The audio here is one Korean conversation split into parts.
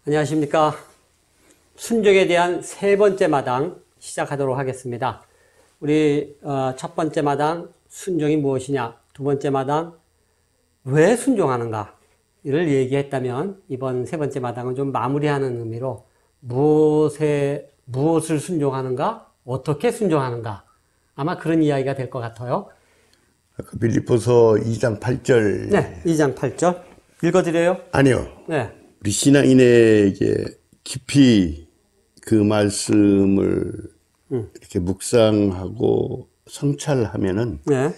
안녕하십니까. 순종에 대한 세 번째 마당 시작하도록 하겠습니다. 우리 첫 번째 마당 순종이 무엇이냐, 두 번째 마당 왜 순종하는가 이를 얘기했다면, 이번 세 번째 마당은 좀 마무리하는 의미로 무엇을 순종하는가, 어떻게 순종하는가, 아마 그런 이야기가 될 것 같아요. 빌립보서 2장 8절. 네, 2장 8절 읽어드려요? 아니요. 네. 우리 신앙인에게 깊이 그 말씀을 이렇게 묵상하고 성찰하면은 네.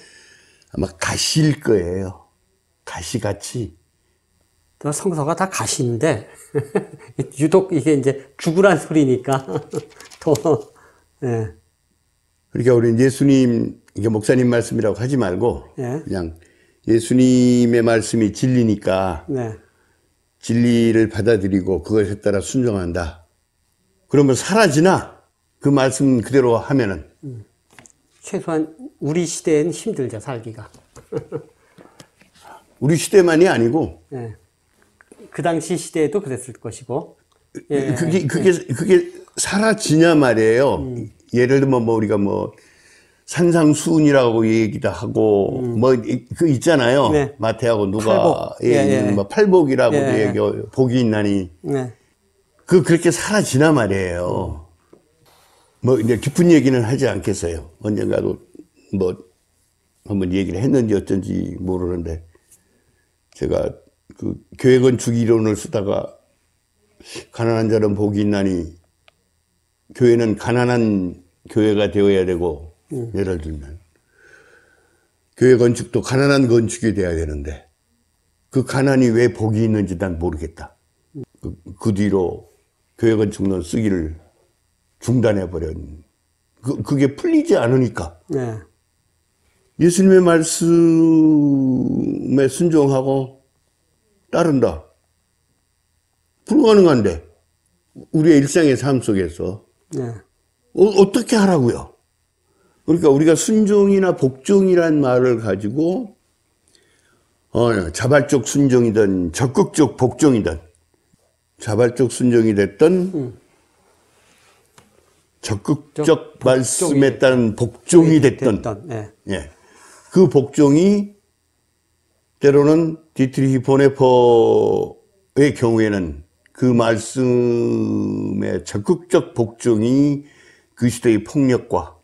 아마 가시일 거예요. 가시같이. 또 성서가 다 가시인데 유독 이게 이제 죽으란 소리니까 더. 네. 그러니까 우리 예수님, 이게 목사님 말씀이라고 하지 말고 네. 그냥 예수님의 말씀이 진리니까 네. 진리를 받아들이고 그것에 따라 순종한다. 그러면 사라지나? 그 말씀 그대로 하면은. 최소한 우리 시대엔 힘들죠, 살기가. 우리 시대만이 아니고. 네. 그 당시 시대에도 그랬을 것이고. 예. 그게 사라지냐 말이에요. 예를 들면 우리가 산상수훈이라고 얘기도 하고, 그 있잖아요. 네. 마태하고 누가, 팔복. 예. 팔복이라고도 예. 얘기해요. 복이 있나니. 네. 그렇게 사라지나 말이에요. 이제 깊은 얘기는 하지 않겠어요. 언젠가도 한번 얘기를 했는지 어쩐지 모르는데, 제가 그 교회 건축 이론을 쓰다가 가난한 자는 복이 있나니, 교회는 가난한 교회가 되어야 되고, 예를 들면 교회 건축도 가난한 건축이 돼야 되는데 그 가난이 왜 복이 있는지 난 모르겠다. 그 뒤로 교회 건축론 쓰기를 중단해버린, 그게 풀리지 않으니까. 네. 예수님의 말씀에 순종하고 따른다. 불가능한데 우리의 일상의 삶 속에서. 네. 어떻게 하라고요? 그러니까 우리가 순종이나 복종이란 말을 가지고 자발적 순종이든 적극적 복종이든, 자발적 순종이 됐든 적극적 말씀에 따른 복종이 됐든, 네. 예, 그 복종이 때로는 디트리히 보네퍼의 경우에는 그 말씀의 적극적 복종이 그 시대의 폭력과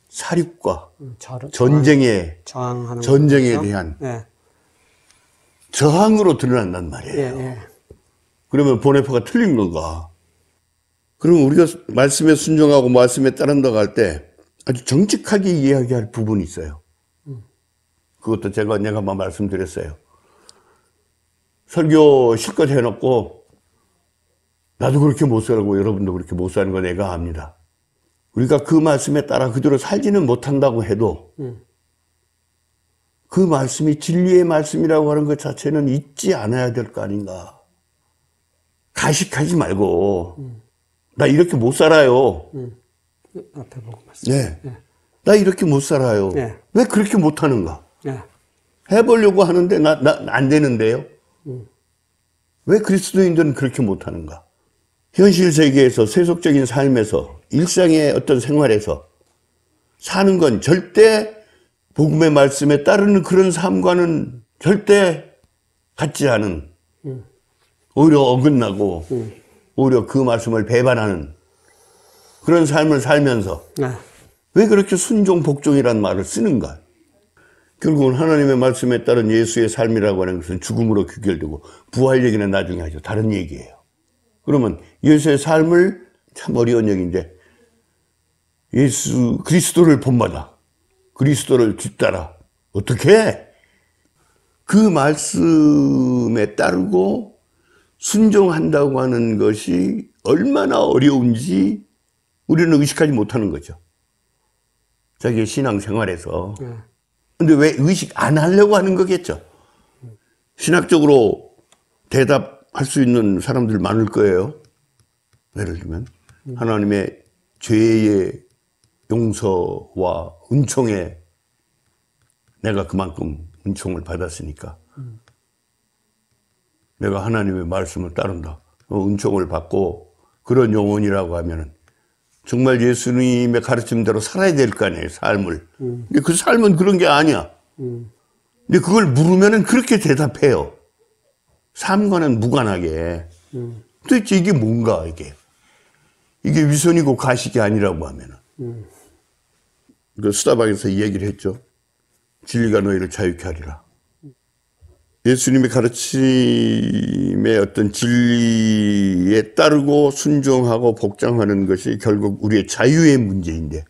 사륙과 전쟁에 대한 네. 저항으로 드러난단 말이에요. 예. 그러면 보네퍼가 틀린 건가? 그러면 우리가 말씀에 순종하고 말씀에 따른다고 할 때 아주 정직하게 이야기할 부분이 있어요. 그것도 제가 한번 말씀드렸어요. 설교 실컷 해놓고 나도 그렇게 못 살고 여러분도 그렇게 못 사는 거 내가 압니다. 우리가 그 말씀에 따라 그대로 살지는 못한다고 해도 그 말씀이 진리의 말씀이라고 하는 것 자체는 잊지 않아야 될 거 아닌가. 가식하지 말고 나 이렇게 못 살아요. 앞에 보고 말씀. 네. 나 이렇게 못 살아요. 네. 왜 그렇게 못하는가? 네. 해보려고 하는데 나 안 되는데요. 왜 그리스도인들은 그렇게 못하는가? 현실 세계에서, 세속적인 삶에서, 일상의 어떤 생활에서 사는 건 절대 복음의 말씀에 따르는 그런 삶과는 절대 같지 않은, 오히려 어긋나고 오히려 그 말씀을 배반하는 그런 삶을 살면서 왜 그렇게 순종 복종이라는 말을 쓰는가? 결국은 하나님의 말씀에 따른 예수의 삶이라고 하는 것은 죽음으로 귀결되고 부활 얘기는 나중에 하죠. 다른 얘기예요. 그러면 예수의 삶을, 참 어려운 얘기인데, 그리스도를 본받아, 그리스도를 뒤따라. 어떻게 해? 그 말씀에 따르고 순종한다고 하는 것이 얼마나 어려운지 우리는 의식하지 못하는 거죠. 자기의 신앙생활에서. 근데 왜 의식 안 하려고 하는 거겠죠? 신학적으로 대답할 수 있는 사람들 많을 거예요. 예를 들면 하나님의 죄의 용서와 은총에 내가 그만큼 은총을 받았으니까 내가 하나님의 말씀을 따른다. 은총을 받고 그런 영혼이라고 하면은 정말 예수님의 가르침대로 살아야 될 거 아니에요, 삶을. 근데 그 삶은 그런 게 아니야. 근데 그걸 물으면은 그렇게 대답해요. 삶과는 무관하게. 도대체 이게 뭔가, 이게. 이게 위선이고 가식이 아니라고 하면은. 그 수다방에서 이 얘기를 했죠. 진리가 너희를 자유케 하리라. 예수님의 가르침의 어떤 진리에 따르고 순종하고 복종하는 것이 결국 우리의 자유의 문제인데.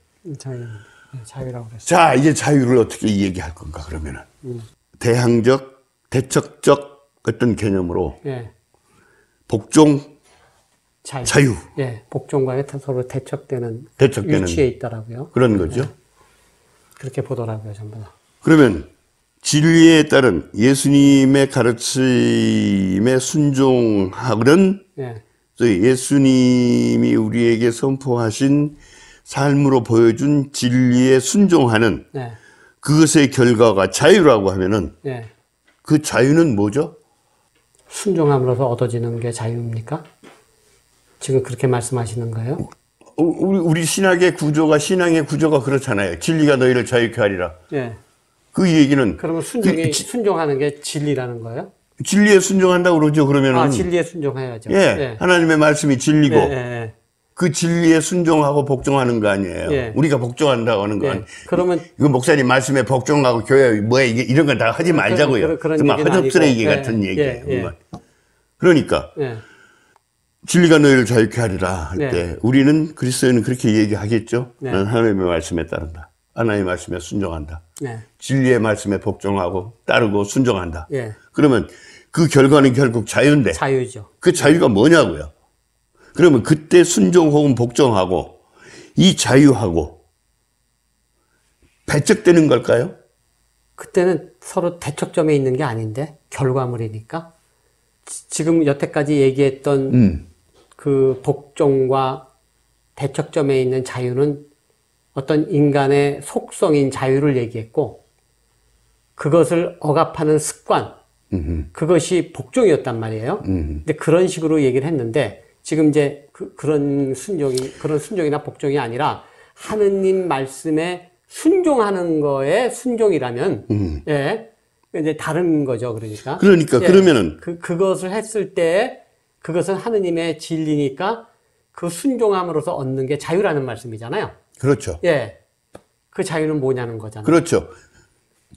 자유라고 그랬어요. 자, 이제 자유를 어떻게 얘기할 건가, 그러면은. 대항적, 대척적 어떤 개념으로. 예. 복종, 자유. 예. 복종과 서로 대척되는 대척되는 위치에 있더라고요. 그런 거죠. 예. 그렇게 보더라고요, 전부 다. 그러면 진리에 따른 예수님의 가르침에 순종하는 예. 예수님이 우리에게 선포하신 삶으로 보여준 진리에 순종하는 예. 그것의 결과가 자유라고 하면은 예. 그 자유는 뭐죠? 순종함으로써 얻어지는 게 자유입니까? 지금 그렇게 말씀하시는 거예요? 우리 신앙의 구조가 그렇잖아요. 진리가 너희를 자유케 하리라. 예. 그 얘기는 그러면 순종하는 게 진리라는 거예요? 진리에 순종한다고 그러죠. 그러면은 진리에 순종해야죠. 예, 예. 하나님의 말씀이 진리고 예, 예. 그 진리에 순종하고 복종하는 거 아니에요. 예. 우리가 복종한다고 하는 건. 예. 그러면 이거 목사님 말씀에 복종하고 교회 뭐야 이게 이런 건 다 하지 말자고요. 그런 정말 얘기는 허접쓰레기 아니고. 같은 예, 얘기예요. 예, 그건. 그러니까 예. 진리가 너희를 자유케 하리라 할 네. 때 우리는 그리스도인은 그렇게 얘기하겠죠. 네. 나는 하나님의 말씀에 따른다. 하나님의 말씀에 순종한다. 네. 진리의 말씀에 복종하고 따르고 순종한다. 예. 그러면 그 결과는 결국 자유인데 자유죠. 그 자유가 뭐냐고요. 그러면 그때 순종 혹은 복종하고 이 자유하고 배척되는 걸까요? 그때는 서로 대척점에 있는 게 아닌데 결과물이니까 지금 여태까지 얘기했던 그 복종과 대척점에 있는 자유는 어떤 인간의 속성인 자유를 얘기했고 그것을 억압하는 습관 그것이 복종이었단 말이에요. 근데 그런 식으로 얘기를 했는데 지금 이제 그런 순종이나 복종이 아니라 하느님 말씀에 순종하는 거에 순종이라면 예. 이제 다른 거죠. 그러니까 예, 그러면은 그것을 했을 때 그것은 하느님의 진리니까 그 순종함으로써 얻는 게 자유라는 말씀이잖아요. 그렇죠. 예. 그 자유는 뭐냐는 거잖아요. 그렇죠.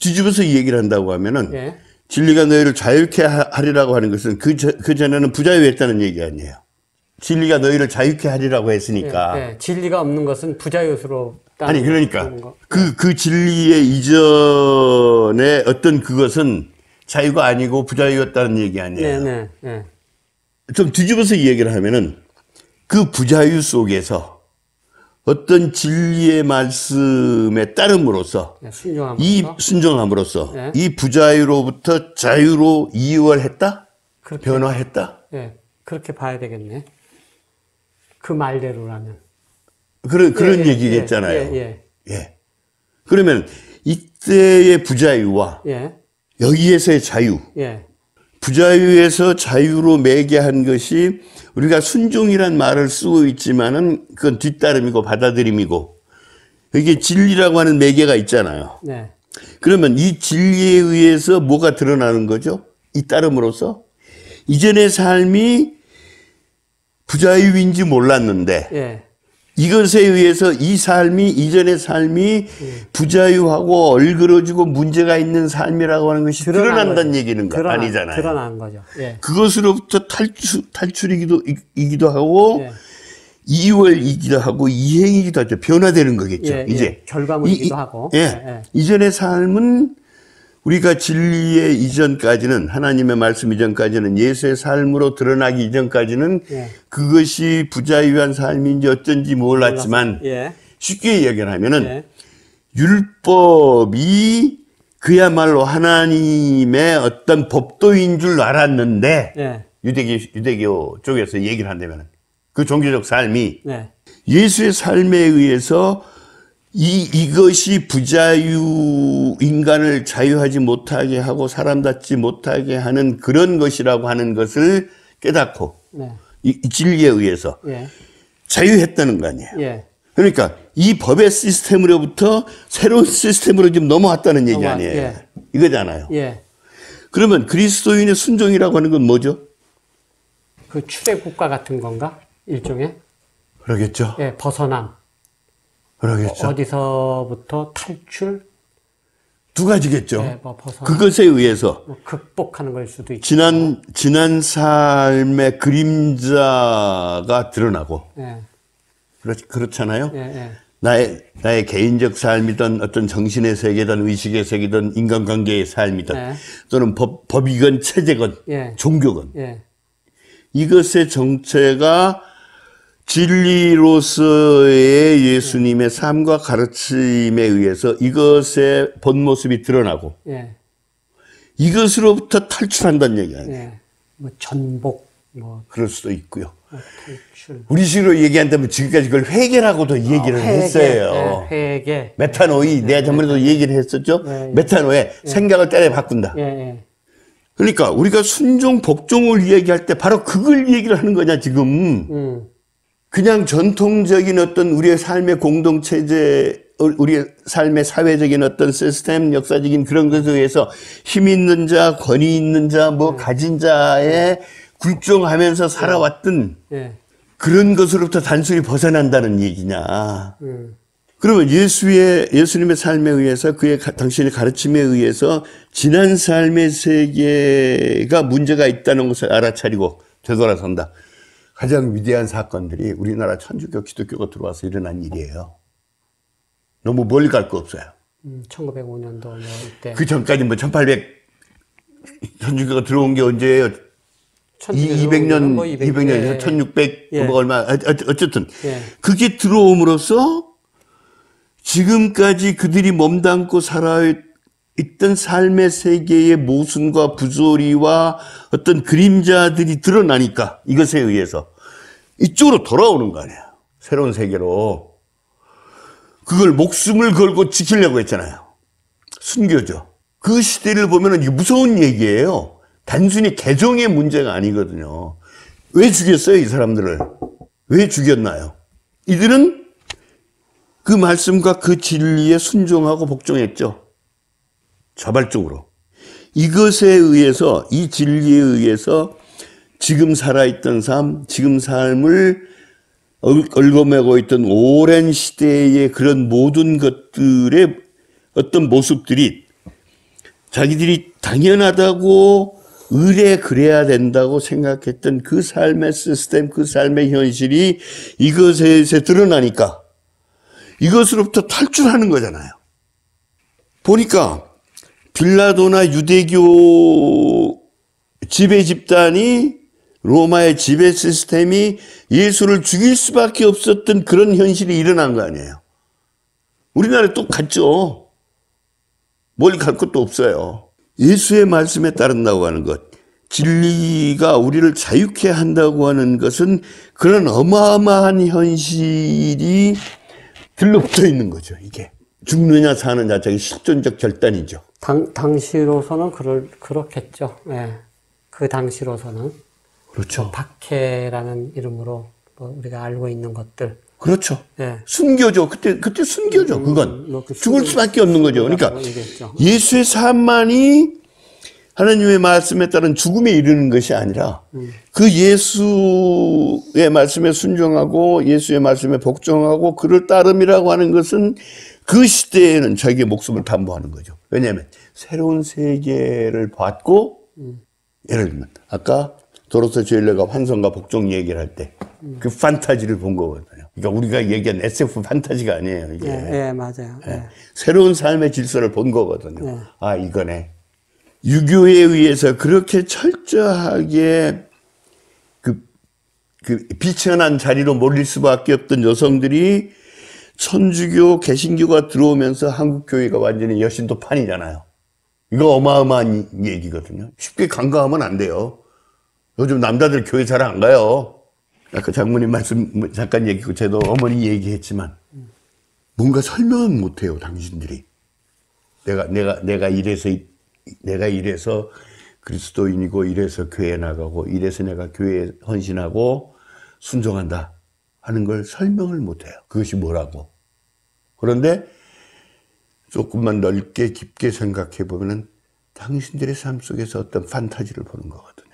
뒤집어서 이 얘기를 한다고 하면은 예. 진리가 너희를 자유케 하리라고 하는 것은 그 전에는 부자유했다는 얘기 아니에요. 진리가 너희를 자유케 하리라고 했으니까. 예. 진리가 없는 것은 부자유스럽다. 아니 그러니까 그 진리의 이전에 어떤 그것은 자유가 아니고 부자유였다는 얘기 아니에요. 네, 네. 좀 뒤집어서 이 얘기를 하면은 그 부자유 속에서 어떤 진리의 말씀에 따름으로써 순종함으로써 네. 이 부자유로부터 자유로 이월했다? 변화했다? 네, 그렇게 봐야 되겠네. 그 말대로라면. 그런 얘기겠잖아요. 예. 그러면 이때의 부자유와 여기에서의 자유, 부자유에서 자유로 매게 한 것이 우리가 순종이란 말을 쓰고 있지만은 그건 뒤따름이고 받아들임이고 이게 진리라고 하는 매개가 있잖아요. 네. 그러면 이 진리에 의해서 뭐가 드러나는 거죠? 이 따름으로써 이전의 삶이 부자유인지 몰랐는데 이것에 의해서 이 삶이 이전의 삶이 부자유하고 얼그러지고 문제가 있는 삶이라고 하는 것이 드러난다는 얘기는 아니잖아요. 드러난 거죠. 예. 그것으로부터 탈출이기도 하고 이월이기도 하고 이행이기도 하죠. 변화되는 거겠죠. 이제 결과물이기도 하고. 이전의 삶은 우리가 진리의 이전까지는 하나님의 말씀 이전까지는 예수의 삶으로 드러나기 이전까지는 그것이 부자유한 삶인지 어쩐지 몰랐지만 쉽게 얘기하면은 율법이 그야말로 하나님의 어떤 법도인 줄 알았는데 유대교 쪽에서 얘기를 한다면 그 종교적 삶이 예수의 삶에 의해서 이것이 부자유, 인간을 자유하지 못하게 하고 사람답지 못하게 하는 그런 것이라고 하는 것을 깨닫고 이 진리에 의해서 예. 자유했다는 거 아니에요. 예. 그러니까 이 법의 시스템으로부터 새로운 시스템으로 지금 넘어왔다는 얘기 아니에요. 예. 이거잖아요. 예. 그러면 그리스도인의 순종이라고 하는 건 뭐죠? 그 출애굽과 같은 건가? 일종의? 그러겠죠. 예, 벗어남. 그러겠죠. 어디서부터 탈출? 두 가지겠죠. 예, 뭐 벗어남. 그것에 의해서 뭐 극복하는 걸 수도 있고. 지난 삶의 그림자가 드러나고 예. 그렇잖아요. 예, 예. 나의 개인적 삶이든 어떤 정신의 세계든 의식의 세계든 인간관계의 삶이든 예. 또는 법이건 체제건 예. 종교건 예. 이것의 정체가 진리로서의 예수님의 삶과 가르침에 의해서 이것의 본 모습이 드러나고 예. 이것으로부터 탈출한다는 얘기 아니에요. 예. 뭐 전복, 뭐 그럴 수도 있고요. 탈출. 우리식으로 얘기한다면 지금까지 그걸 회개라고도 얘기를 했어요. 예, 회개. 메타노이, 내가 전번에도 얘기를 했었죠. 메타노에 생각을 때려 바꾼다. 예, 예. 그러니까 우리가 순종, 복종을 이야기할 때 바로 그걸 얘기를 하는 거냐, 지금. 그냥 전통적인 어떤 우리의 삶의 공동체제, 우리의 삶의 사회적인 어떤 시스템, 역사적인 그런 것에 의해서 힘 있는 자, 권위 있는 자, 뭐 가진 자에 굴종하면서 살아왔던 예. 그런 것으로부터 단순히 벗어난다는 얘기냐. 그러면 예수님의 삶에 의해서 당신의 가르침에 의해서 지난 삶의 세계가 문제가 있다는 것을 알아차리고 되돌아선다. 가장 위대한 사건들이 우리나라 천주교, 기독교가 들어와서 일어난 일이에요. 너무 멀리 갈 거 없어요. 1905년도 때. 그 전까지 뭐 1800, 천주교가 들어온 게 언제예요? 200년, 200년에서 1600, 예. 뭐 얼마, 어쨌든. 예. 그게 들어옴으로써 지금까지 그들이 몸담고 살아있던 삶의 세계의 모순과 부조리와 어떤 그림자들이 드러나니까 이것에 의해서 이쪽으로 돌아오는 거 아니에요. 새로운 세계로. 그걸 목숨을 걸고 지키려고 했잖아요. 순교죠. 그 시대를 보면은 이게 무서운 얘기예요. 단순히 개종의 문제가 아니거든요. 왜 죽였어요, 이 사람들을? 왜 죽였나요? 이들은 그 말씀과 그 진리에 순종하고 복종했죠. 자발적으로. 이것에 의해서, 이 진리에 의해서 지금 살아있던 삶, 지금 삶을 얽어매고 있던 오랜 시대의 그런 모든 것들의 어떤 모습들이 자기들이 당연하다고 의뢰 그래야 된다고 생각했던 그 삶의 시스템, 그 삶의 현실이 이것에 드러나니까 이것으로부터 탈출하는 거잖아요. 보니까 빌라도나 유대교 지배 집단이 로마의 지배 시스템이 예수를 죽일 수밖에 없었던 그런 현실이 일어난 거 아니에요. 우리나라에 똑같죠. 멀리 갈 것도 없어요. 예수의 말씀에 따른다고 하는 것, 진리가 우리를 자유케 한다고 하는 것은 그런 어마어마한 현실이 들러붙어 있는 거죠, 이게. 죽느냐 사느냐, 저기 실존적 결단이죠. 당시로서는 그렇겠죠. 예. 그 당시로서는. 그렇죠. 박해라는 이름으로 뭐 우리가 알고 있는 것들. 그렇죠. 예. 순교죠. 그때 순교죠, 그건. 그 죽을 수밖에 없는 거죠. 그러니까 얘기했죠. 예수의 삶만이 하나님의 말씀에 따른 죽음에 이르는 것이 아니라 그 예수의 말씀에 순종하고 예수의 말씀에 복종하고 그를 따름이라고 하는 것은 그 시대에는 자기의 목숨을 담보하는 거죠. 왜냐하면 새로운 세계를 받고 예를 들면 아까 도로스 조일러가 환성과 복종 얘기를 할 때 그 판타지를 본 거거든요. 그러니까 우리가 얘기한 SF 판타지가 아니에요, 이게. 예, 맞아요. 예. 새로운 삶의 질서를 본 거거든요. 예. 아, 이거네. 유교에 의해서 그렇게 철저하게 그 비천한 자리로 몰릴 수밖에 없던 여성들이 천주교, 개신교가 들어오면서 한국교회가 완전히 여신도판이잖아요. 이거 어마어마한 얘기거든요. 쉽게 간과하면 안 돼요. 요즘 남자들 교회 잘 안 가요. 아까 장모님 말씀 잠깐 얘기고 저도 어머니 얘기했지만 뭔가 설명은 못 해요, 당신들이. 내가 이래서 그리스도인이고 이래서 교회에 나가고 이래서 내가 교회에 헌신하고 순종한다 하는 걸 설명을 못해요. 그것이 뭐라고. 그런데 조금만 넓게 깊게 생각해 보면은 당신들의 삶 속에서 어떤 판타지를 보는 거거든요.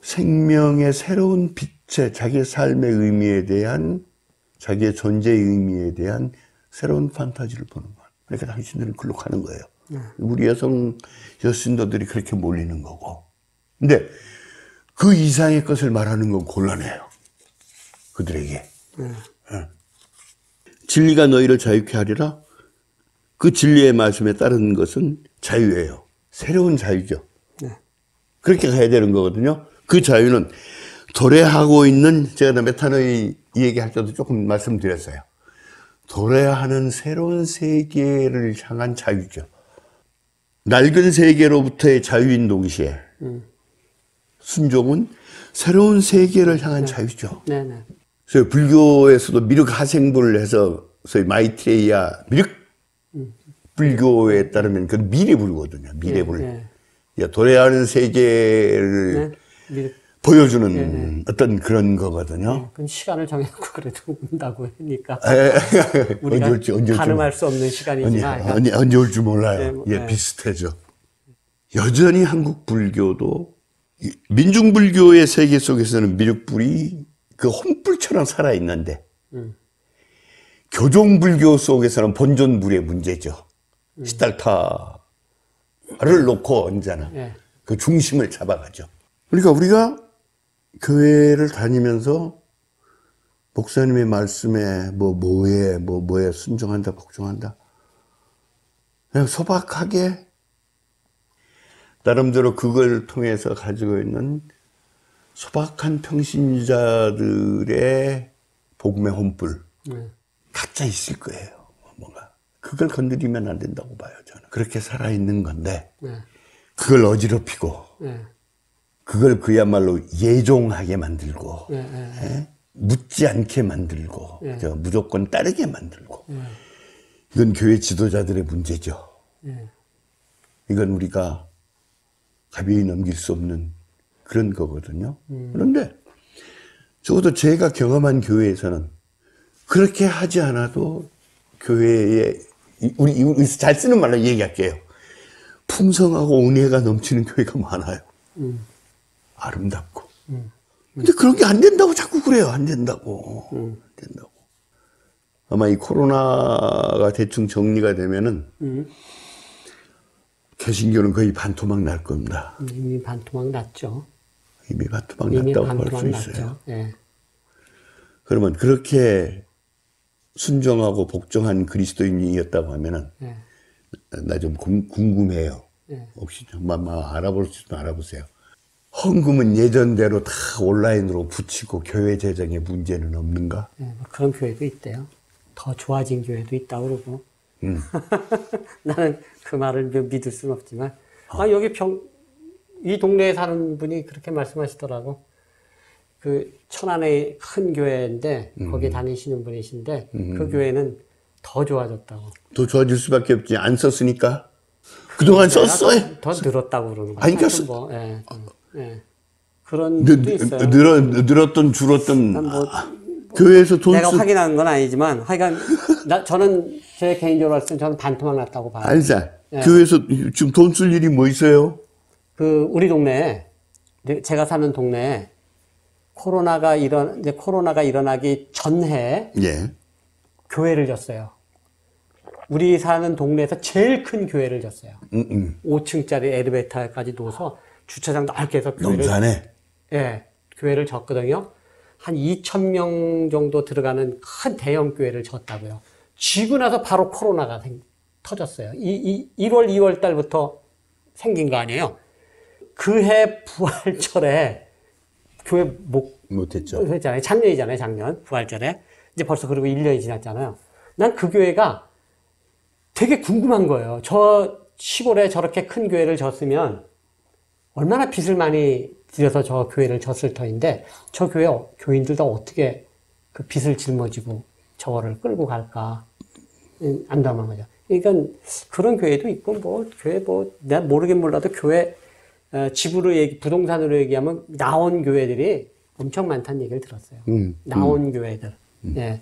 생명의 새로운 빛에 자기의 삶의 의미에 대한 자기의 존재의 의미에 대한 새로운 판타지를 보는 거예요. 그러니까 당신들은 글로 가는 거예요. 우리 여신도들이 그렇게 몰리는 거고. 근데 그 이상의 것을 말하는 건 곤란해요. 그들에게. 진리가 너희를 자유케 하리라. 그 진리의 말씀에 따른 것은 자유예요. 새로운 자유죠. 그렇게 가야 되는 거거든요. 그 자유는 도래하고 있는, 제가 메타노이 이 얘기할 때도 조금 말씀드렸어요. 도래하는 새로운 세계를 향한 자유죠. 낡은 세계로부터의 자유인 동시에 순종은 새로운 세계를 향한 자유죠. 네네. 그래서 불교에서도 미륵 하생부를 해서 소위 마이트레이야 미륵 불교에 따르면 그 미래불거든요. 미래불. 도래하는 세계를 보여주는 어떤 그런 거거든요. 그건 시간을 정해놓고 그래도 온다고 하니까. 우리가 언제 올지 가늠할 수 없는 시간이지만. 언제 올지 몰라요. 비슷해져. 여전히 한국 불교도 민중불교의 세계 속에서는 미륵불이 그 혼불처럼 살아있는데 교종불교 속에서는 본존불의 문제죠. 시달타를 놓고 언제나 그 중심을 잡아가죠. 그러니까 우리가 교회를 다니면서 목사님의 말씀에 뭐에 순종한다, 복종한다. 그냥 소박하게 나름대로 그걸 통해서 가지고 있는 소박한 평신자들의 복음의 혼불 각자 있을 거예요. 뭔가 그걸 건드리면 안 된다고 봐요. 저는 그렇게 살아있는 건데 그걸 어지럽히고 그걸 그야말로 예종하게 만들고 묻지 않게 만들고 무조건 따르게 만들고 이건 교회 지도자들의 문제죠. 이건 우리가 가벼이 넘길 수 없는 그런 거거든요. 그런데 적어도 제가 경험한 교회에서는 그렇게 하지 않아도 교회에 우리 잘 쓰는 말로 얘기할게요. 풍성하고 은혜가 넘치는 교회가 많아요. 아름답고. 근데 그런 게 안 된다고 자꾸 그래요. 안 된다고. 안 된다고. 아마 이 코로나가 대충 정리가 되면은 개신교는 거의 반토막 날 겁니다. 이미 반토막 났죠. 이미 반토막 났다고 할 수 있어요. 예. 그러면 그렇게 순종하고 복종한 그리스도인이었다고 하면은 나 좀 궁금해요. 혹시 좀 알아볼 수 있으면 알아보세요. 헌금은 예전대로 다 온라인으로 붙이고 교회 재정에 문제는 없는가? 그런 교회도 있대요. 더 좋아진 교회도 있다고 그러고. 나는 그 말을 믿을 수는 없지만. 여기 이 동네에 사는 분이 그렇게 말씀하시더라고. 그 천안의 큰 교회인데 거기 다니시는 분이신데 그 교회는 더 좋아졌다고. 더 좋아질 수밖에 없지. 안 썼으니까. 그동안 썼어요. 더 늘었다고 그러는 거예요. 그런 것도 있어요. 늘었던 줄었던 교회에서 돈 내가 확인한 건 아니지만 하여간 저는 제 개인적으로 봤을 때 저는 반토막 났다고 봐요. 아니자. 교회에서 지금 돈 쓸 일이 뭐 있어요? 우리 동네에 제가 사는 동네에 코로나가 일어나기 전해 교회를 졌어요. 우리 사는 동네에서 제일 큰 교회를 졌어요. 5층짜리 엘리베이터까지 놓아서 주차장 넓게 해서 교회를 졌거든요. 한 2,000명 정도 들어가는 큰 대형 교회를 졌다고요. 지고 나서 바로 코로나가 터졌어요. 1월, 2월 달부터 생긴 거 아니에요. 그해 부활절에 교회 못했죠. 했잖아요. 작년이잖아요. 작년 부활절에. 이제 벌써 그리고 1년이 지났잖아요. 난 그 교회가 되게 궁금한 거예요. 저 시골에 저렇게 큰 교회를 졌으면 얼마나 빚을 많이 들여서 저 교회를 졌을 터인데 저 교회 교인들도 어떻게 그 빚을 짊어지고 저거를 끌고 갈까 안담한 거죠. 그러니까 그런 교회도 있고 교회 내가 모르긴 몰라도 교회 집으로 부동산으로 얘기하면 나온 교회들이 엄청 많다는 얘기를 들었어요. 나온 교회들. 예.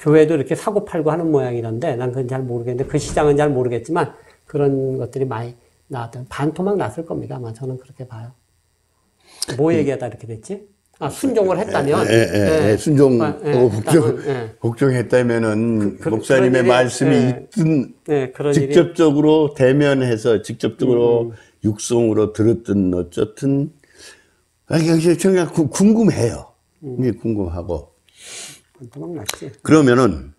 교회도 이렇게 사고 팔고 하는 모양이던데, 난 그건 잘 모르겠는데, 그 시장은 잘 모르겠지만, 그런 것들이 많이 나왔던, 반토막 났을 겁니다. 아마 저는 그렇게 봐요. 뭐 얘기하다 이렇게 됐지? 아, 순종을 했다면. 순종하고 복종했다면은, 목사님의 말씀이 있든, 직접적으로 대면해서, 직접적으로 육성으로 들었든, 어쨌든, 아니, 그냥 궁금해요. 이게 궁금하고. 반토막 났지. 그러면은,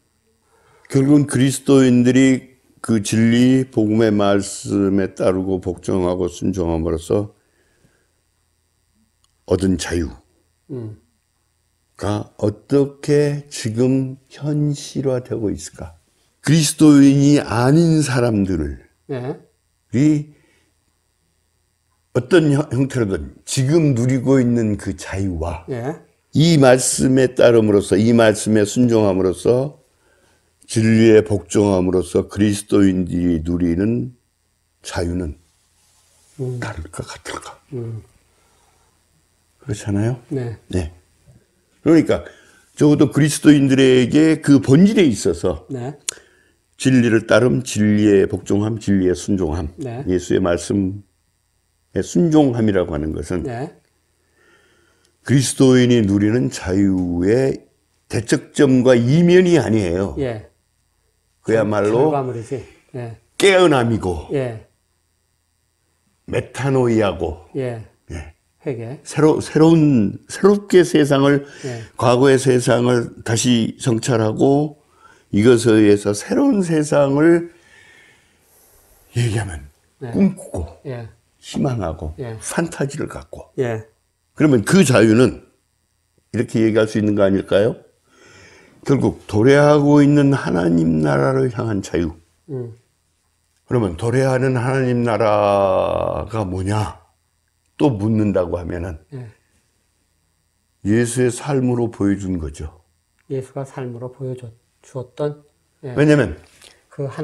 결국은 그리스도인들이 그 진리, 복음의 말씀에 따르고 복종하고 순종함으로써 얻은 자유가 어떻게 지금 현실화되고 있을까? 그리스도인이 아닌 사람들이 어떤 형태로든 지금 누리고 있는 그 자유와 이 말씀에 따름으로써, 이 말씀에 순종함으로써, 진리에 복종함으로써 그리스도인들이 누리는 자유는 다를까 같을까? 그렇잖아요? 네. 네. 그러니까 적어도 그리스도인들에게 그 본질에 있어서 진리를 따름, 진리에 복종함, 진리에 순종함, 예수의 말씀에 순종함이라고 하는 것은 그리스도인이 누리는 자유의 대척점과 이면이 아니에요. 예. 그야말로 결과물이지. 예. 깨어남이고 예. 메타노이아고 회개. 새롭게 세상을 과거의 세상을 다시 정찰하고 이것에 의해서 새로운 세상을 얘기하면 꿈꾸고 희망하고 판타지를 갖고 그러면 그 자유는 이렇게 얘기할 수 있는 거 아닐까요? 결국 도래하고 있는 하나님 나라를 향한 자유. 그러면 도래하는 하나님 나라가 뭐냐? 또 묻는다고 하면은 예수의 삶으로 보여준 거죠. 예수가 삶으로 보여주었던. 왜냐하면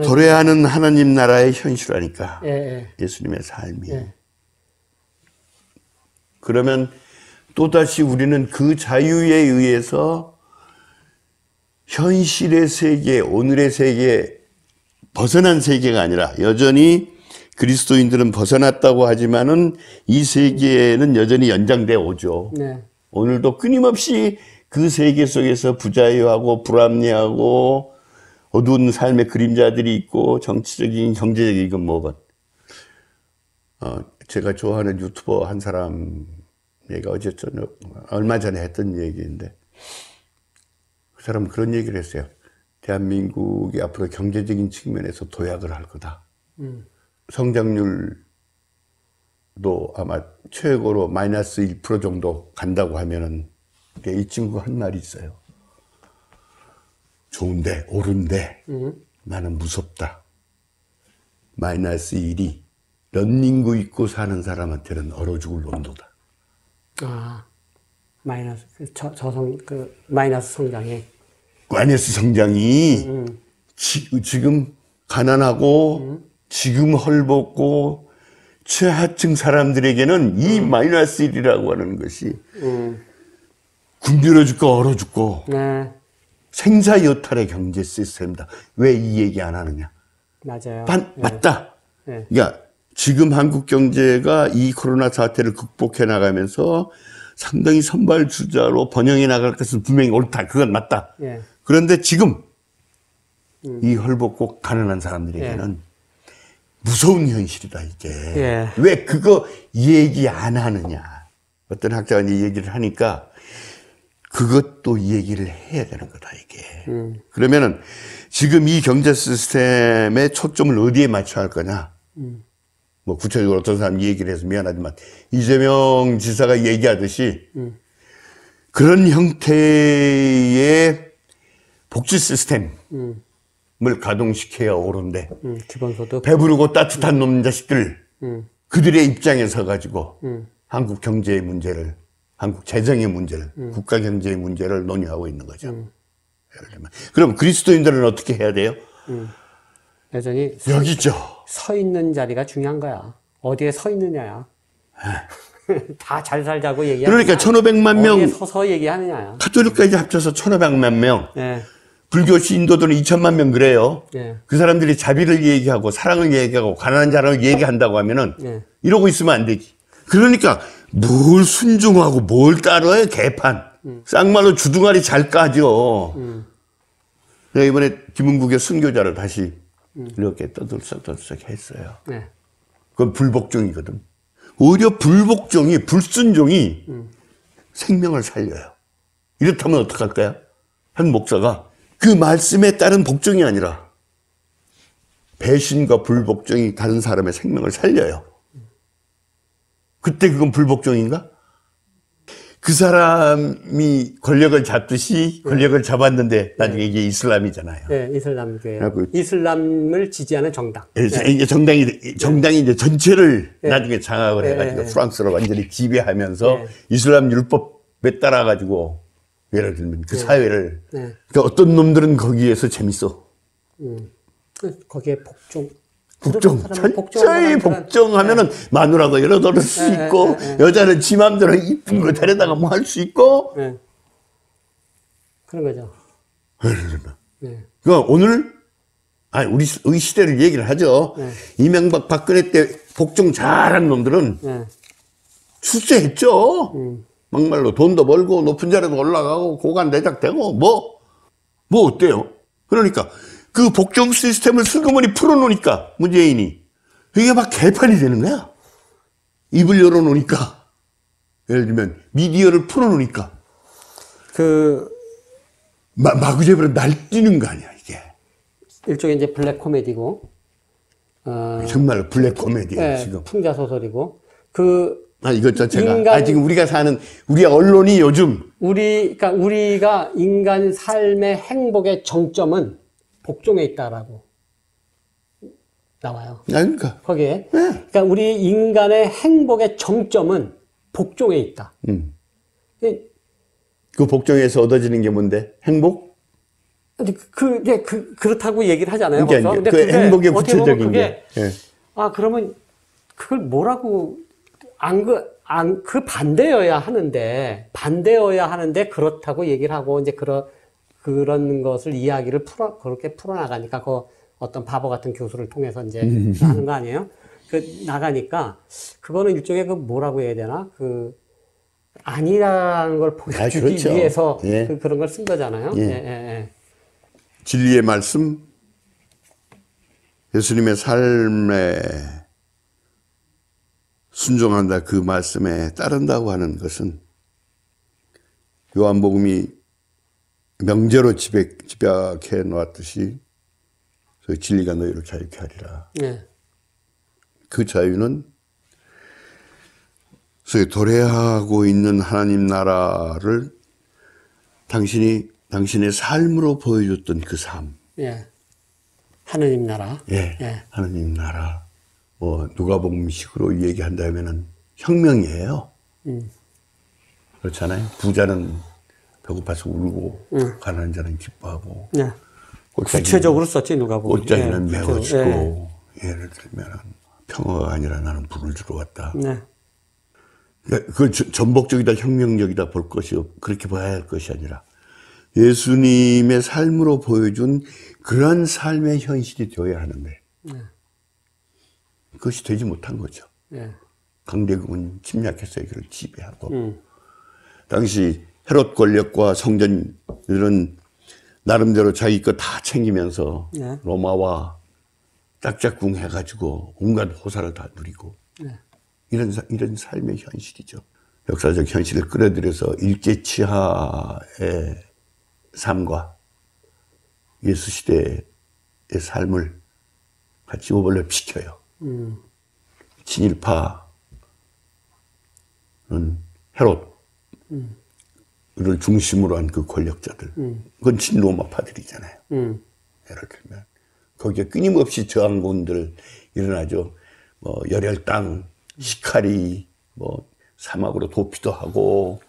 도래하는 하나님 나라의 현실화니까 예수님의 삶이. 그러면 또다시 우리는 그 자유에 의해서 현실의 세계, 오늘의 세계, 벗어난 세계가 아니라 여전히 그리스도인들은 벗어났다고 하지만은 이 세계는 여전히 연장되어 오죠. 오늘도 끊임없이 그 세계 속에서 부자유하고 불합리하고 어두운 삶의 그림자들이 있고 정치적인, 경제적인 뭐건. 제가 좋아하는 유튜버 한 사람 얘가 어제 저녁, 얼마 전에 했던 얘기인데 그 사람은 그런 얘기를 했어요. 대한민국이 앞으로 경제적인 측면에서 도약을 할 거다. 성장률도 아마 최고로 마이너스 1% 정도 간다고 하면은 이 친구 한 말이 있어요. 좋은데, 옳은데 나는 무섭다. 마이너스 1이 런닝구 입고 사는 사람한테는 얼어 죽을 온도다. 아, 마이너스, 마이너스 성장이. 마이너스 성장이 지금 가난하고 지금 헐벗고 최하층 사람들에게는 이 마이너스 1이라고 하는 것이 굶주려 죽고 얼어 죽고 생사여탈의 경제 시스템이다. 왜 이 얘기 안 하느냐? 맞아요. 맞다. 그러니까 지금 한국 경제가 이 코로나 사태를 극복해 나가면서 상당히 선발주자로 번영해 나갈 것은 분명히 옳다. 그건 맞다. 그런데 지금 이 헐벗고 가난한 사람들에게는 무서운 현실이다, 이게. 왜 그거 얘기 안 하느냐. 어떤 학자가 이 얘기를 하니까 그것도 얘기를 해야 되는 거다, 이게. 그러면은 지금 이 경제 시스템의 초점을 어디에 맞춰야 할 거냐. 뭐 구체적으로 어떤 사람이 얘기를 해서 미안하지만 이재명 지사가 얘기하듯이 그런 형태의 복지 시스템을 가동시켜야 옳은데 기본소득. 배부르고 따뜻한 놈 자식들 그들의 입장에 서 가지고 한국 경제의 문제를 한국 재정의 문제를 국가 경제의 문제를 논의하고 있는 거죠. 예를 들면 그럼 그리스도인들은 어떻게 해야 돼요? 여전히 여기죠. 서 있는 자리가 중요한 거야. 어디에 서 있느냐야. 다 잘 살자고 얘기하는 그러니까 1500만 명, 어디에 서서 얘기하느냐. 카톨릭까지 합쳐서 1500만 명, 예. 불교 신도들은 2000만 명 그래요. 예. 그 사람들이 자비를 얘기하고 사랑을 얘기하고 가난한 자랑을 얘기한다고 하면은 예. 이러고 있으면 안 되지. 그러니까 뭘 순종하고 뭘 따라해 개판. 쌍말로 주둥아리 잘 까죠. 내가 이번에 김은국의 순교자를 다시 이렇게 떠들썩 했어요. 네. 그건 불복종이거든. 오히려 불순종이 생명을 살려요. 이렇다면 어떡할까요? 한 목사가 그 말씀에 따른 복종이 아니라 배신과 불복종이 다른 사람의 생명을 살려요. 그때 그건 불복종인가? 그 사람이 권력을 잡듯이 권력을 잡았는데 나중에 이게 이슬람이잖아요. 네, 이슬람교회. 그래갖고 이슬람을 지지하는 정당. 이제 정당이 이제 전체를 나중에 장악을 해가지고 프랑스로 완전히 지배하면서 이슬람 율법에 따라가지고 예를 들면 그 사회를 그러니까 어떤 놈들은 거기에서 재밌어. 거기에 복종. 철저히 복종하면은 마누라도 열어놓을 수 있고 여자는 지 맘대로 이쁜 거 데려다가 뭐 할 수 있고 그런 거죠. 그러니까 오늘 우리 시대를 얘기를 하죠. 이명박 박근혜 때 복종 잘한 놈들은 출세했죠. 막말로 돈도 벌고 높은 자리도 올라가고 고관 내작되고 뭐 어때요? 그러니까 그 복종 시스템을 슬그머니 풀어놓으니까 문재인이 이게 막 개판이 되는 거야. 입을 열어놓으니까 예를 들면 미디어를 풀어놓으니까 마구잡이로 날뛰는 거 아니야 이게. 일종의 이제 블랙 코미디고 정말로 블랙 코미디야 지금. 풍자 소설이고 이것 자체가 지금 우리가 사는 우리 언론이 요즘 그러니까 우리가 인간 삶의 행복의 정점은 복종에 있다라고 나와요. 그러니까 거기에. 그러니까 우리 인간의 행복의 정점은 복종에 있다. 그 복종에서 얻어지는 게 뭔데? 행복? 그렇다고 얘기를 하잖아요. 그러니까 근데 그 행복의 구체적인 게. 그러면 그걸 뭐라고 반대여야 하는데 그렇다고 얘기를 하고 이제 그런 것을 이야기를 그렇게 풀어나가니까 어떤 바보 같은 교수를 통해서 이제 하는 거 아니에요? 나가니까 그거는 일종의 뭐라고 해야 되나? 아니라는 걸 보여주기 그렇죠. 위해서 그런 걸 쓴 거잖아요. 진리의 말씀, 예수님의 삶에 순종한다 그 말씀에 따른다고 하는 것은 요한복음이 명제로 집약해 놓았듯이 진리가 너희를 자유케 하리라. 그 자유는 도래하고 있는 하나님 나라를 당신의 삶으로 보여줬던 그 삶. 하느님 나라. 하나님 나라. 누가복음식으로 얘기한다면은 혁명이에요. 그렇잖아요. 부자는 배고파서 울고 가난한 자는 기뻐하고. 구체적으로 썼지 누가복음. 꽃자리는 메워지고 예를 들면 평화가 아니라 나는 불을 주러 왔다. 그걸 전복적이다 혁명적이다 볼 것이 그렇게 봐야 할 것이 아니라 예수님의 삶으로 보여준 그런 삶의 현실이 되어야 하는데 그것이 되지 못한 거죠. 강대국은 침략해서 이걸 지배하고 당시 헤롯 권력과 성전들은 나름대로 자기 거 다 챙기면서 로마와 짝짝꿍 해가지고 온갖 호사를 다 누리고 이런 삶의 현실이죠. 역사적 현실을 끌어들여서 일제치하의 삶과 예수 시대의 삶을 같이 오버랩시켜요. 친일파는 헤롯 를 중심으로 한 그 권력자들, 그건 친로마파들이잖아요. 예를 들면 거기에 끊임없이 저항군들 일어나죠. 열혈당, 시카리, 사막으로 도피도 하고,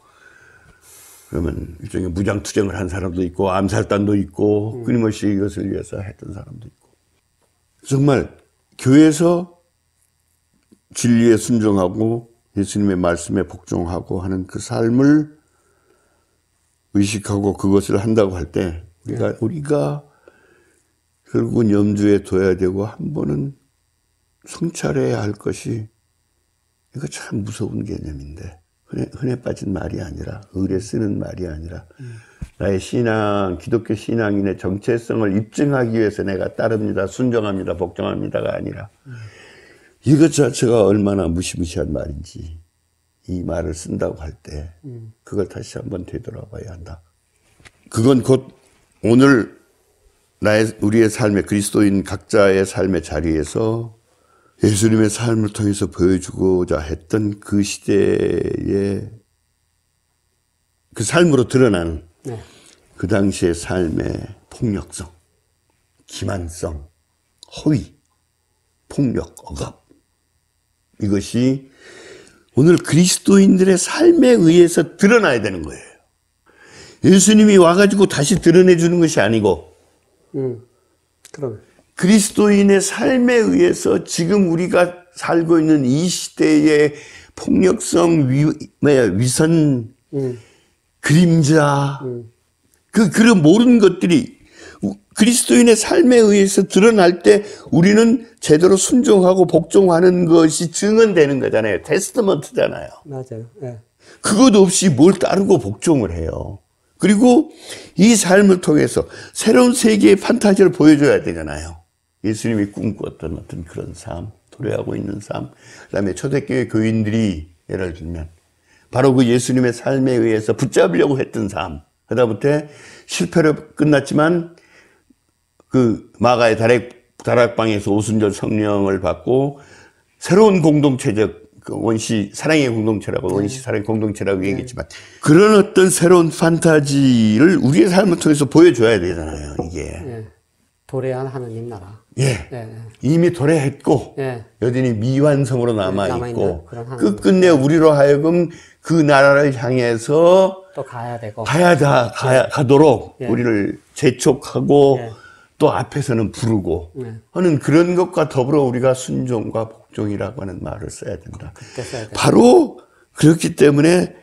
그러면 일종의 무장투쟁을 한 사람도 있고, 암살단도 있고, 끊임없이 이것을 위해서 했던 사람도 있고. 정말 교회에서 진리에 순종하고 예수님의 말씀에 복종하고 하는 그 삶을 의식하고 그것을 한다고 할 때 우리가 결국은 염두에 둬야 되고 한 번은 성찰해야 할 것이 이거 참 무서운 개념인데 흔해 빠진 말이 아니라 의례 쓰는 말이 아니라 나의 신앙, 기독교 신앙인의 정체성을 입증하기 위해서 내가 따릅니다, 순종합니다, 복종합니다가 아니라 이것 자체가 얼마나 무시무시한 말인지 이 말을 쓴다고 할 때 그걸 다시 한번 되돌아봐야 한다. 그건 곧 오늘 우리의 삶의 그리스도인 각자의 삶의 자리에서 예수님의 삶을 통해서 보여주고자 했던 그 시대의 그 삶으로 드러나는 그 당시의 삶의 폭력성, 기만성, 허위, 폭력, 억압 이것이 오늘 그리스도인들의 삶에 의해서 드러나야 되는 거예요. 예수님이 와가지고 다시 드러내 주는 것이 아니고 그럼. 그리스도인의 삶에 의해서 지금 우리가 살고 있는 이 시대의 폭력성, 위선, 그림자, 그런 모든 것들이 그리스도인의 삶에 의해서 드러날 때 우리는 제대로 순종하고 복종하는 것이 증언되는 거잖아요. 테스트먼트잖아요. 맞아요. 예. 그것 없이 뭘 따르고 복종을 해요. 그리고 이 삶을 통해서 새로운 세계의 판타지를 보여줘야 되잖아요. 예수님이 꿈꾸었던 어떤 그런 삶, 도래하고 있는 삶, 그 다음에 초대교회 교인들이 예를 들면 바로 그 예수님의 삶에 의해서 붙잡으려고 했던 삶, 그다음부터 실패로 끝났지만 그 마가의 다락방에서 오순절 성령을 받고 새로운 공동체적 그 원시 사랑의 공동체라고 원시 사랑의 공동체라고 얘기했지만 그런 어떤 새로운 판타지를 우리의 삶을 통해서 보여줘야 되잖아요. 이게 도래한 하나님 나라. 이미 도래했고 여전히 미완성으로 남아있고 끝끝내 우리로 하여금 그 나라를 향해서 또 가야 되고 가도록 우리를 재촉하고 또 앞에서는 부르고 하는 그런 것과 더불어 우리가 순종과 복종이라고 하는 말을 써야 된다. 바로 그렇기 때문에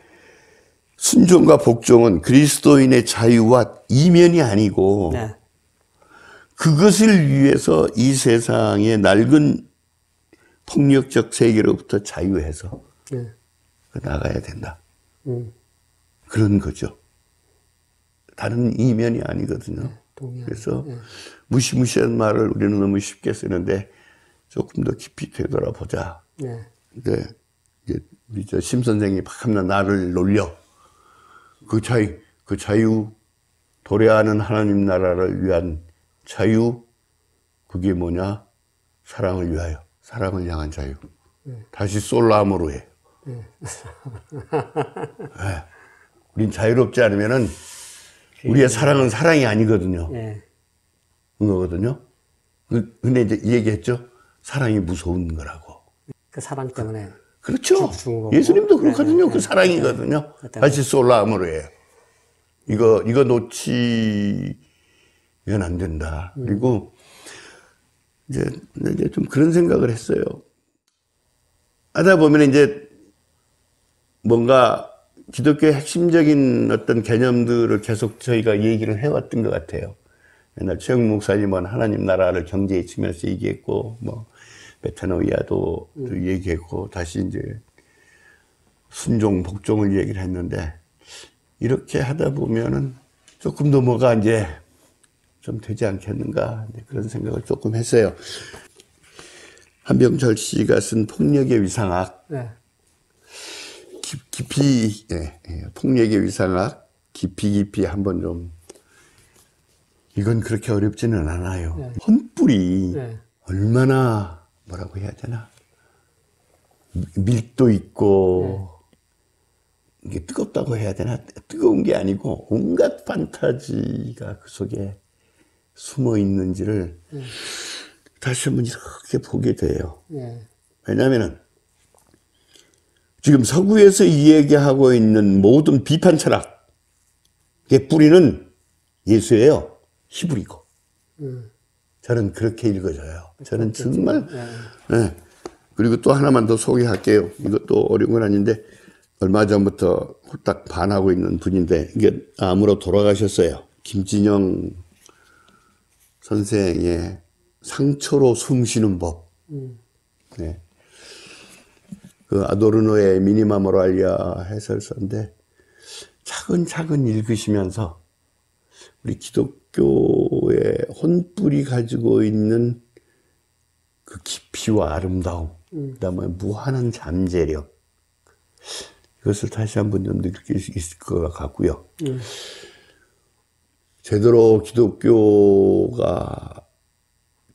순종과 복종은 그리스도인의 자유와 이면이 아니고 그것을 위해서 이 세상의 낡은 폭력적 세계로부터 자유해서 나가야 된다. 그런 거죠. 다른 이면이 아니거든요. 그래서 무시무시한 말을 우리는 너무 쉽게 쓰는데 조금 더 깊이 되돌아보자. 근데 우리 심 선생이 막 하면 나를 놀려. 그 자유, 도래하는 하나님 나라를 위한 자유, 그게 뭐냐? 사랑을 위하여, 사랑을 향한 자유. 다시 솔라모로 해. 우린 자유롭지 않으면은 우리의 사랑은 사랑이 아니거든요. 그거거든요. 근데 이제 얘기했죠. 사랑이 무서운 거라고. 그 사랑 때문에. 그렇죠. 예수님도 그렇거든요. 그 사랑이거든요. 다시 솔라모로 해요. 이거 놓치면 안 된다. 그리고 이제 좀 그런 생각을 했어요. 하다 보면 이제 뭔가 기독교의 핵심적인 어떤 개념들을 계속 저희가 얘기를 해왔던 것 같아요. 옛날 최영 목사님은 하나님 나라를 경제의 측면에서 얘기했고, 뭐, 메타노이아도 얘기했고, 다시 이제 순종, 복종을 얘기를 했는데, 이렇게 하다 보면은 조금 더 뭐가 이제 좀 되지 않겠는가, 그런 생각을 조금 했어요. 한병철 씨가 쓴 폭력의 위상학. 깊이, 폭력의 위상학, 깊이 한번 좀, 이건 그렇게 어렵지는 않아요. 헌불이 얼마나, 뭐라고 해야 되나, 밀도 있고, 이게 뜨겁다고 해야 되나, 뜨거운 게 아니고, 온갖 판타지가 그 속에 숨어 있는지를 다시 한번 이렇게 보게 돼요. 왜냐면은, 지금 서구에서 이야기하고 있는 모든 비판 철학의 뿌리는 예수예요. 히브리고. 저는 그렇게 읽어져요. 저는 정말 그리고 또 하나만 더 소개할게요. 이것도 어려운 건 아닌데 얼마 전부터 후딱 반하고 있는 분인데 이게 암으로 돌아가셨어요. 김진영 선생의 상처로 숨쉬는 법. 네. 그 아도르노의 미니마 모랄리아 해설서인데 차근차근 읽으시면서 우리 기독교의 혼불이 가지고 있는 그 깊이와 아름다움, 그다음에 무한한 잠재력, 이것을 다시 한번 좀 느낄 수 있을 것 같고요. 제대로 기독교가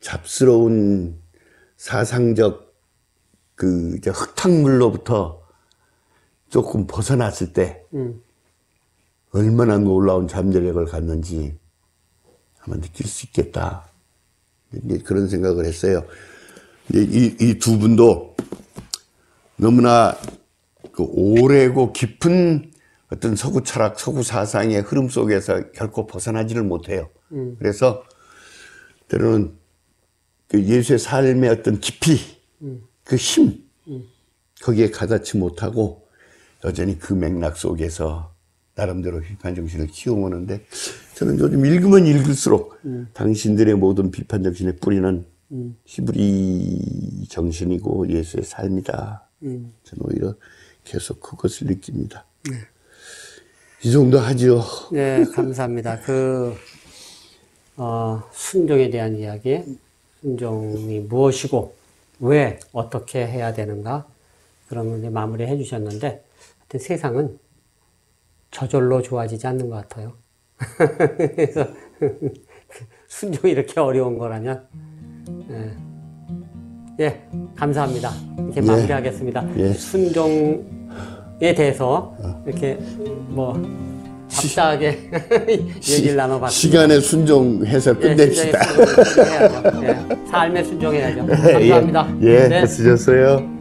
잡스러운 사상적 그 이제 흙탕물로부터 조금 벗어났을 때 얼마나 놀라운 잠재력을 갖는지 아마 느낄 수 있겠다. 그런 생각을 했어요. 이 두 분도 너무나 그 오래고 깊은 어떤 서구 철학, 서구 사상의 흐름 속에서 결코 벗어나지를 못해요. 그래서 때로는 그 예수의 삶의 어떤 깊이, 그 힘, 거기에 가닿지 못하고 여전히 그 맥락 속에서 나름대로 비판 정신을 키워오는데 저는 요즘 읽으면 읽을수록 당신들의 모든 비판 정신의 뿌리는 히브리 정신이고 예수의 삶이다. 저는 오히려 계속 그것을 느낍니다. 이 정도 하죠. 네, 감사합니다. 순종에 대한 이야기, 순종이 무엇이고, 왜, 어떻게 해야 되는가, 그런 문제 마무리 해주셨는데, 하여튼 세상은 저절로 좋아지지 않는 것 같아요. 그래서, 순종이 이렇게 어려운 거라면, 예, 감사합니다. 이렇게 마무리하겠습니다. 예. 순종에 대해서 이렇게 잡다하게 얘기를 나눠봤습니다. 시간에 순종해서 끝냅시다. 순종해야죠. 예, 삶에 순종해야죠. 감사합니다. 예, 네. 쓰셨어요.